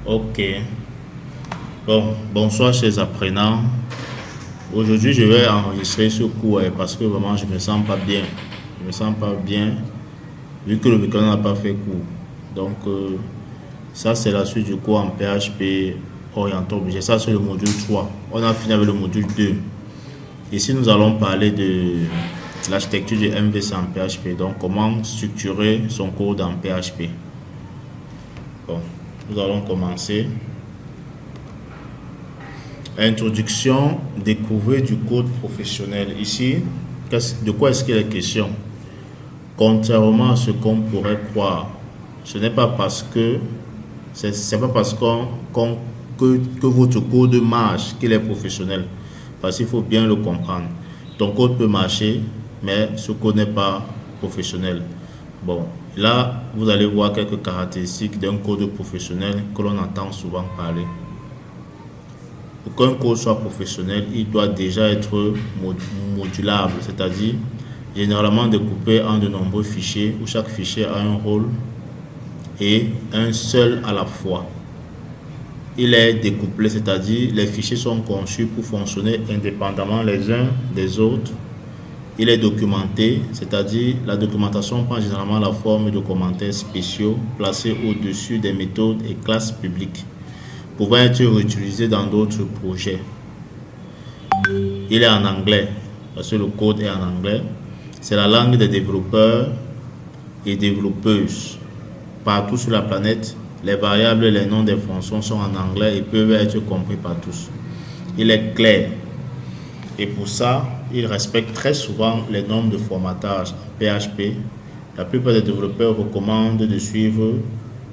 Ok. Bon, bonsoir chers apprenants. Aujourd'hui, je vais enregistrer ce cours parce que vraiment, je me sens pas bien. Je me sens pas bien vu que le week-end n'a pas fait cours. Donc, ça, c'est la suite du cours en PHP orienté objet. Ça, c'est le module 3. On a fini avec le module 2. Ici, nous allons parler de l'architecture du MVC en PHP. Donc, comment structurer son code en PHP. Bon, nous allons commencer. Introduction, découvrir du code professionnel. Ici, de quoi est-ce qu'il est question? Contrairement à ce qu'on pourrait croire, ce n'est pas parce que c'est pas parce que votre code marche qu'il est professionnel. Parce qu'il faut bien le comprendre. Ton code peut marcher, mais ce code n'est pas professionnel. Bon, là, vous allez voir quelques caractéristiques d'un code professionnel que l'on entend souvent parler. Pour qu'un code soit professionnel, il doit déjà être modulable, c'est-à-dire généralement découpé en de nombreux fichiers où chaque fichier a un rôle et un seul à la fois. Il est découplé, c'est-à-dire les fichiers sont conçus pour fonctionner indépendamment les uns des autres. Il est documenté, c'est-à-dire la documentation prend généralement la forme de commentaires spéciaux placés au-dessus des méthodes et classes publiques, pouvant être réutilisés dans d'autres projets. Il est en anglais, parce que le code est en anglais. C'est la langue des développeurs et développeuses. Partout sur la planète, les variables et les noms des fonctions sont en anglais et peuvent être compris par tous. Il est clair. Et pour ça, il respecte très souvent les normes de formatage en PHP. La plupart des développeurs recommandent de suivre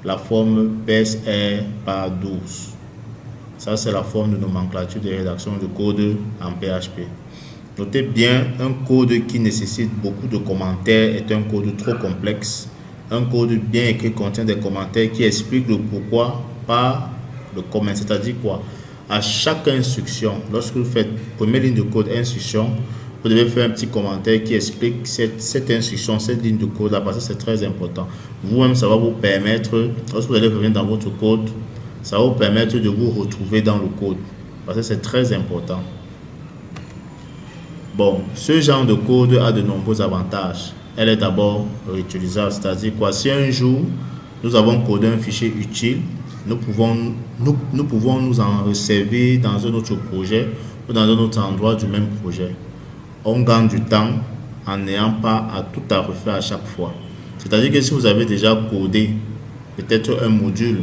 la forme PSR par 12. Ça, c'est la forme de nomenclature de rédaction de code en PHP. Notez bien, un code qui nécessite beaucoup de commentaires est un code trop complexe. Un code bien écrit contient des commentaires qui expliquent le pourquoi par le comment. C'est-à-dire quoi? À chaque instruction, lorsque vous faites première ligne de code, instruction, vous devez faire un petit commentaire qui explique cette instruction, cette ligne de code là, parce que c'est très important. Vous-même, ça va vous permettre, lorsque vous allez revenir dans votre code, ça va vous permettre de vous retrouver dans le code, parce que c'est très important. Bon, ce genre de code a de nombreux avantages. Elle est d'abord réutilisable, c'est-à-dire quoi? Si un jour, nous avons codé un fichier utile, nous pouvons nous en servir dans un autre projet ou dans un autre endroit du même projet. On gagne du temps en n'ayant pas à tout à refaire à chaque fois. C'est-à-dire que si vous avez déjà codé peut-être un module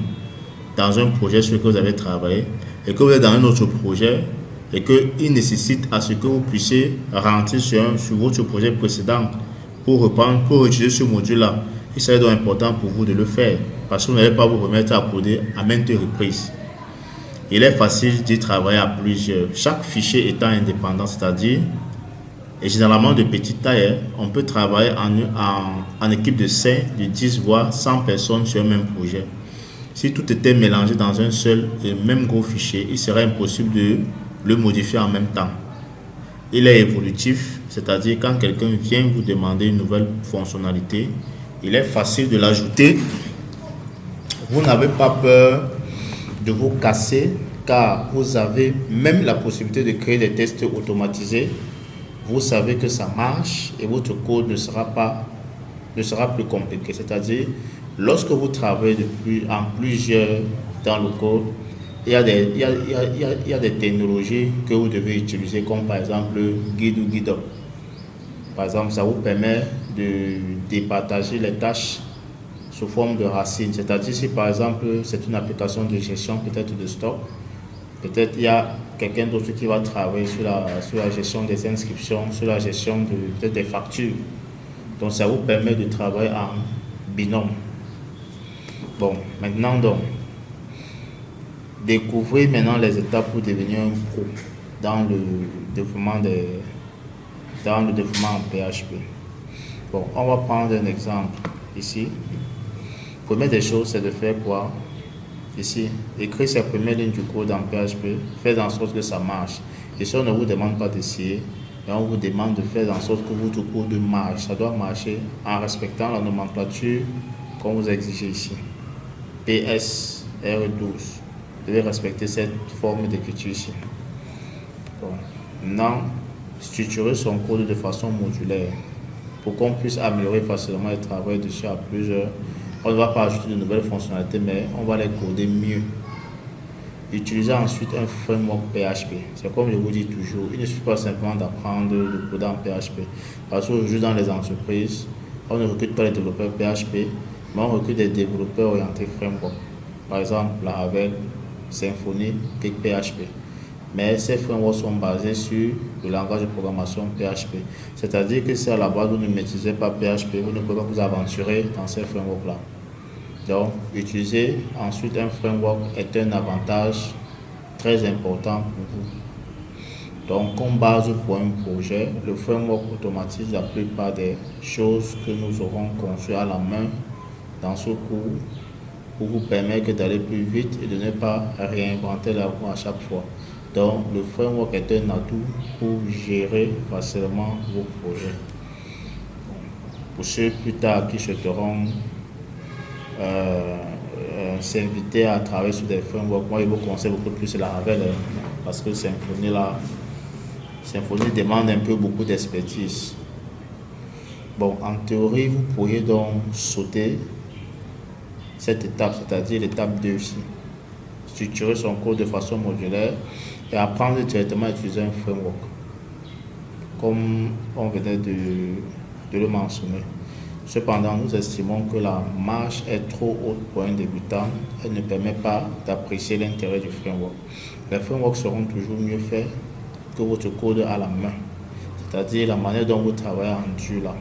dans un projet sur lequel vous avez travaillé et que vous êtes dans un autre projet et qu'il nécessite à ce que vous puissiez rentrer sur votre projet précédent pour utiliser ce module-là, il serait donc important pour vous de le faire parce que vous n'allez pas vous remettre à coder à maintes reprises. Il est facile d'y travailler à plusieurs, chaque fichier étant indépendant, c'est-à-dire, et généralement de petite taille, on peut travailler en équipe de 5, de 10 voire 100 personnes sur un même projet. Si tout était mélangé dans un seul et même gros fichier, il serait impossible de le modifier en même temps. Il est évolutif, c'est-à-dire quand quelqu'un vient vous demander une nouvelle fonctionnalité, il est facile de l'ajouter. Vous n'avez pas peur de vous casser car vous avez même la possibilité de créer des tests automatisés. Vous savez que ça marche et votre code ne sera plus compliqué. C'est-à-dire, lorsque vous travaillez en plusieurs dans le code, il y a des technologies que vous devez utiliser, comme par exemple Guide ou GitHub. Par exemple, ça vous permet de départager les tâches sous forme de racines. C'est-à-dire, si par exemple, c'est une application de gestion peut-être de stock, peut-être il y a quelqu'un d'autre qui va travailler sur la gestion des inscriptions, sur la gestion peut-être des factures. Donc, ça vous permet de travailler en binôme. Bon, maintenant donc, découvrez maintenant les étapes pour devenir un pro dans le développement en PHP. Bon, on va prendre un exemple ici. Première des choses, c'est de faire quoi? Ici, écrire ses premières lignes du code en PHP, faire en sorte que ça marche. Et si on ne vous demande pas d'essayer, et on vous demande de faire en sorte que votre code marche, ça doit marcher en respectant la nomenclature qu'on vous exige ici. PSR12. devez respecter cette forme d'écriture ici. Bon. Maintenant, structurer son code de façon modulaire pour qu'on puisse améliorer facilement et travailler dessus à plusieurs. On ne va pas ajouter de nouvelles fonctionnalités, mais on va les coder mieux. Utilisez ensuite un framework PHP. C'est comme je vous dis toujours, il ne suffit pas simplement d'apprendre le code en PHP. Parce qu'aujourd'hui dans les entreprises, on ne recrute pas les développeurs PHP, mais on recrute des développeurs orientés framework. Par exemple, Laravel, Symfony, PHP. Mais ces frameworks sont basés sur le langage de programmation PHP. C'est-à-dire que si à la base vous ne maîtrisez pas PHP, vous ne pouvez pas vous aventurer dans ces frameworks-là. Donc, utiliser ensuite un framework est un avantage très important pour vous. Donc, comme base pour un projet, le framework automatise la plupart des choses que nous aurons conçues à la main dans ce cours pour vous permettre d'aller plus vite et de ne pas réinventer la roue à chaque fois. Donc, le framework est un atout pour gérer facilement vos projets. Pour ceux plus tard qui souhaiteront s'inviter à travailler sur des frameworks, moi je vous conseille beaucoup plus Laravel parce que Symfony demande un peu beaucoup d'expertise. Bon, en théorie, vous pourriez donc sauter cette étape, c'est-à-dire l'étape 2 ici. Structurer son code de façon modulaire et apprendre directement à utiliser un framework, comme on venait de le mentionner. Cependant, nous estimons que la marche est trop haute pour un débutant. Elle ne permet pas d'apprécier l'intérêt du framework. Les frameworks seront toujours mieux faits que votre code à la main, c'est-à-dire la manière dont vous travaillez en dur là.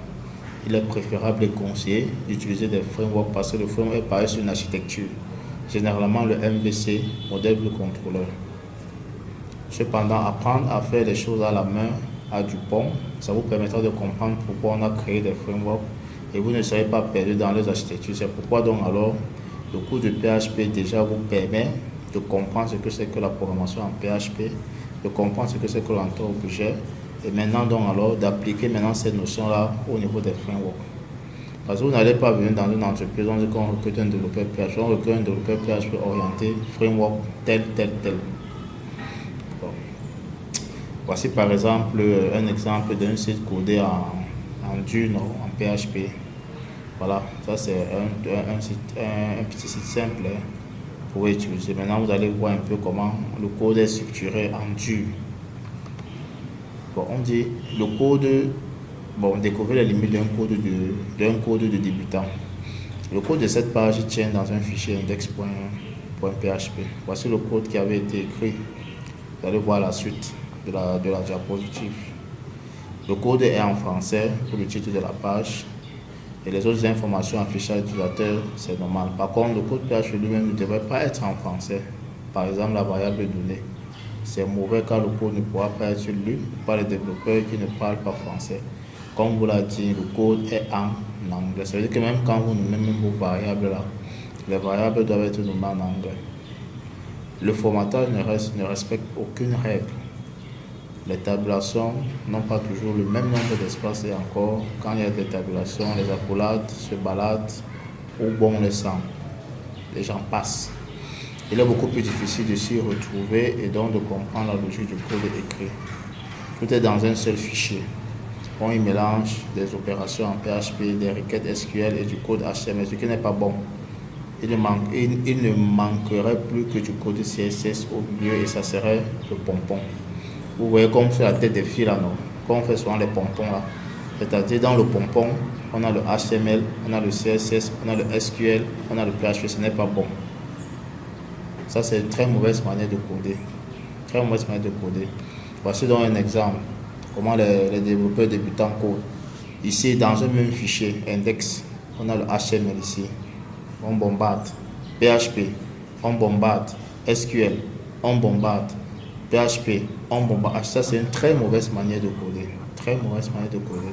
Il est préférable et conseillé d'utiliser des frameworks parce que le framework est basé sur une architecture, généralement le MVC, modèle de contrôleur. Cependant, apprendre à faire les choses à la main à du pont, ça vous permettra de comprendre pourquoi on a créé des frameworks et vous ne serez pas perdu dans les architectures. C'est pourquoi donc alors le cours de PHP déjà vous permet de comprendre ce que c'est que la programmation en PHP, de comprendre ce que c'est que l'objet et maintenant donc alors d'appliquer maintenant ces notions-là au niveau des frameworks. Parce que vous n'allez pas venir dans une entreprise, on dit qu'on recrute un développeur PHP, on recrute un développeur PHP orienté, framework tel. Bon. Voici par exemple un exemple d'un site codé en Dune, en PHP. Voilà, ça c'est un petit site simple pour utiliser. Maintenant, vous allez voir un peu comment le code est structuré en Dune. Bon, on dit le code, bon, découvrir les limites d'un code de débutant. Le code de cette page tient dans un fichier index.php. Voici le code qui avait été écrit. Vous allez voir la suite de la diapositive. Le code est en français pour le titre de la page et les autres informations affichées à l'utilisateur, c'est normal. Par contre, le code PHP lui-même ne devrait pas être en français. Par exemple, la variable donnée. C'est mauvais car le code ne pourra pas être lu par les développeurs qui ne parlent pas français. Comme vous l'avez dit, le code est en anglais. Ça veut dire que même quand vous nommez même vos variables là, les variables doivent être nommées en anglais. Le formatage ne respecte aucune règle. Les tabulations n'ont pas toujours le même nombre d'espaces et encore, quand il y a des tabulations, les accolades se baladent où bon les sent. Les gens passent. Il est beaucoup plus difficile de s'y retrouver et donc de comprendre la logique du code écrit. Tout est dans un seul fichier. On y mélange des opérations en PHP, des requêtes SQL et du code HTML, ce qui n'est pas bon. Il ne manquerait plus que du code CSS au milieu et ça serait le pompon. Vous voyez comme sur la tête des filles là, non? Comme on fait souvent les pompons là. C'est-à-dire dans le pompon, on a le HTML, on a le CSS, on a le SQL, on a le PHP, ce n'est pas bon. Ça, c'est une très mauvaise manière de coder. Très mauvaise manière de coder. Voici donc un exemple. Comment les développeurs débutants codent. Ici, dans un même fichier, index, on a le HTML ici. On bombarde. PHP, on bombarde. SQL, on bombarde. PHP, on bombarde. Ça, c'est une très mauvaise manière de coder. Très mauvaise manière de coder.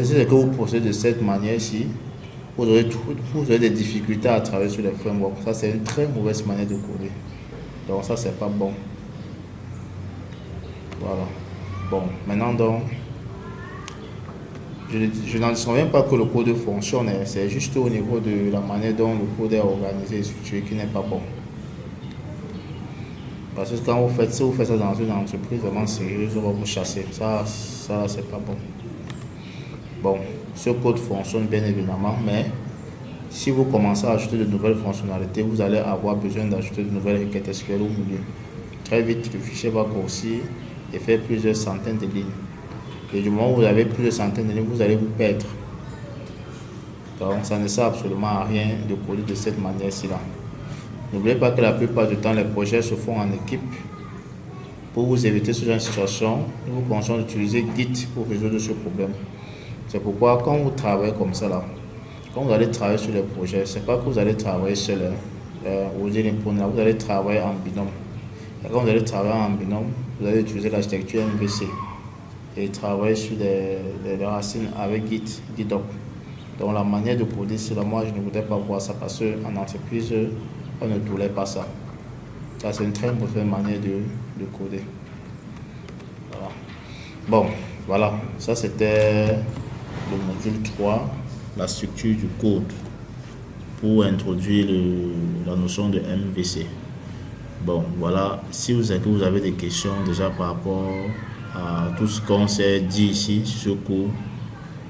C'est que vous procédez de cette manière-ci, vous aurez des difficultés à travailler sur les frameworks. Ça, c'est une très mauvaise manière de coder. Donc, ça, c'est pas bon. Voilà. Bon, maintenant, donc, je n'en souviens pas que le code fonctionne. C'est juste au niveau de la manière dont le code est organisé et structuré qui n'est pas bon. Parce que quand vous faites, si vous faites ça dans une entreprise vraiment sérieuse, on va vous chasser. Ça c'est pas bon. Bon, ce code fonctionne bien évidemment, mais si vous commencez à ajouter de nouvelles fonctionnalités, vous allez avoir besoin d'ajouter de nouvelles requêtes SQL au milieu. Très vite, le fichier va grossir et faire plusieurs centaines de lignes. Et du moment où vous avez plusieurs centaines de lignes, vous allez vous perdre. Donc, ça ne sert absolument à rien de coder de cette manière-ci. N'oubliez pas que la plupart du temps, les projets se font en équipe. Pour vous éviter ce genre de situation, nous vous conseillons d'utiliser Git pour résoudre ce problème. C'est pourquoi quand vous travaillez comme ça, quand vous allez travailler sur les projets, c'est pas que vous allez travailler seul, vous allez travailler en binôme. Et quand vous allez travailler en binôme, vous allez utiliser l'architecture MVC et travailler sur des racines avec GitHub. Donc la manière de coder, c'est là, moi je ne voudrais pas voir ça parce qu'en entreprise, on ne tolérait pas ça. Ça c'est une très mauvaise manière de coder. Voilà. Bon, voilà, ça c'était le module 3, la structure du code pour introduire la notion de MVC. Bon, voilà, si vous avez des questions déjà par rapport à tout ce qu'on s'est dit ici sur ce cours,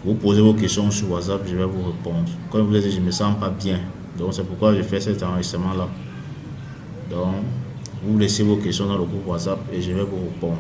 vous posez vos questions sur WhatsApp, je vais vous répondre. Comme je vous ai dit, je ne me sens pas bien, donc c'est pourquoi je fais cet enregistrement là. Donc, vous laissez vos questions dans le groupe WhatsApp et je vais vous répondre.